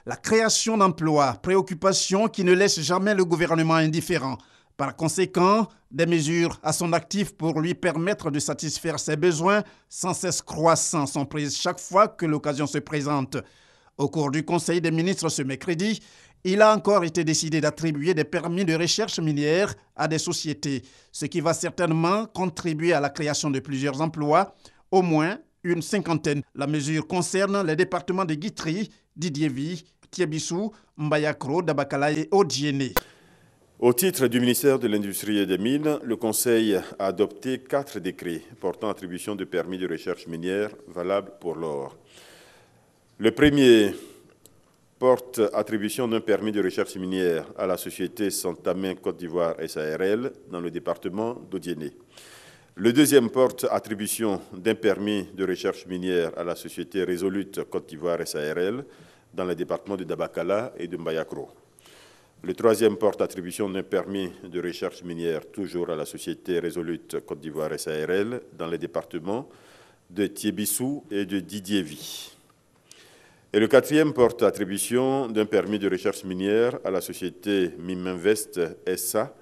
La création d'emplois, préoccupation qui ne laisse jamais le gouvernement indifférent. Par conséquent, des mesures à son actif pour lui permettre de satisfaire ses besoins sans cesse croissants sont prises chaque fois que l'occasion se présente. Au cours du Conseil des ministres ce mercredi, il a encore été décidé d'attribuer des permis de recherche minière à des sociétés, ce qui va certainement contribuer à la création de plusieurs emplois, au moins une cinquantaine. La mesure concerne les départements de Guitry, Didievi, Tiebissou, Mbayakro, Dabakala et Odiéné. Au titre du ministère de l'Industrie et des Mines, le Conseil a adopté 4 décrets portant attribution de permis de recherche minière valables pour l'or. Le premier porte attribution d'un permis de recherche minière à la société Santamin Côte d'Ivoire SARL dans le département d'Odiéné. Le deuxième porte attribution d'un permis de recherche minière à la société Resolute Côte d'Ivoire SARL dans le département de Dabakala et de Mbayakro. Le troisième porte attribution d'un permis de recherche minière toujours à la société Resolute Côte d'Ivoire SARL dans les départements de Tiebissou et de Didievi. Et le quatrième porte attribution d'un permis de recherche minière à la société Miminvest SA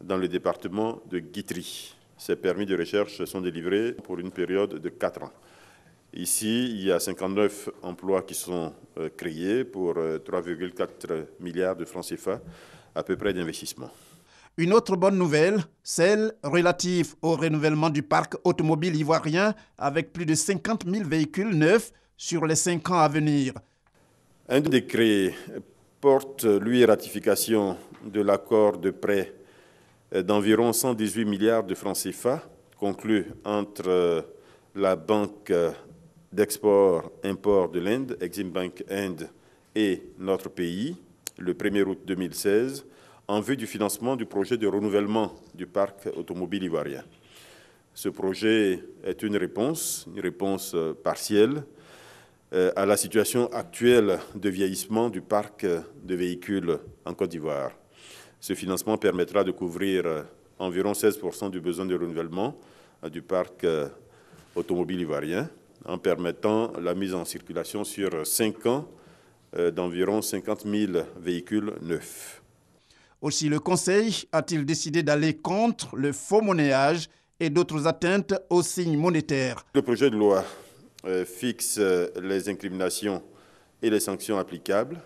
dans le département de Guitry. Ces permis de recherche sont délivrés pour une période de 4 ans. Ici, il y a 59 emplois qui sont créés pour 3,4 milliards de francs CFA, à peu près d'investissement. Une autre bonne nouvelle, celle relative au renouvellement du parc automobile ivoirien avec plus de 50 000 véhicules neufs sur les 5 ans à venir. Un décret porte, lui, ratification de l'accord de prêt d'environ 118 milliards de francs CFA conclu entre la Banque d'export-import de l'Inde, Exim Bank Inde, et notre pays, le 1er août 2016, en vue du financement du projet de renouvellement du parc automobile ivoirien. Ce projet est une réponse partielle à la situation actuelle de vieillissement du parc de véhicules en Côte d'Ivoire. Ce financement permettra de couvrir environ 16% du besoin de renouvellement du parc automobile ivoirien, en permettant la mise en circulation sur 5 ans d'environ 50 000 véhicules neufs. Aussi, le Conseil a-t-il décidé d'aller contre le faux monnayage et d'autres atteintes aux signes monétaires. Le projet de loi fixe les incriminations et les sanctions applicables,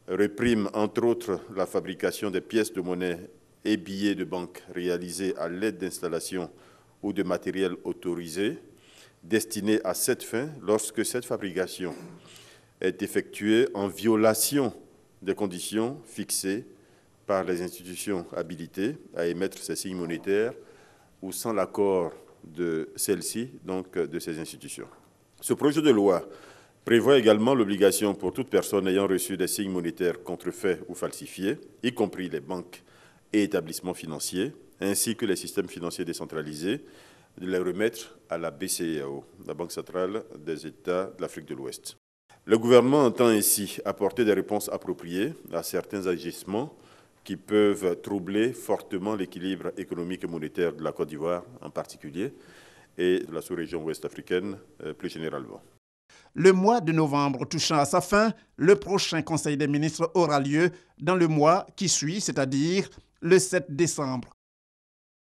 réprime entre autres la fabrication des pièces de monnaie et billets de banque réalisés à l'aide d'installations ou de matériel autorisé, destinés à cette fin lorsque cette fabrication est effectuée en violation des conditions fixées par les institutions habilitées à émettre ces signes monétaires ou sans l'accord de celles-ci, donc de ces institutions. Ce projet de loi prévoit également l'obligation pour toute personne ayant reçu des signes monétaires contrefaits ou falsifiés, y compris les banques et établissements financiers, ainsi que les systèmes financiers décentralisés, de les remettre à la BCEAO, la Banque centrale des États de l'Afrique de l'Ouest. Le gouvernement entend ainsi apporter des réponses appropriées à certains agissements qui peuvent troubler fortement l'équilibre économique et monétaire de la Côte d'Ivoire en particulier et de la sous-région ouest africaine plus généralement. Le mois de novembre touchant à sa fin, le prochain Conseil des ministres aura lieu dans le mois qui suit, c'est-à-dire le 7 décembre.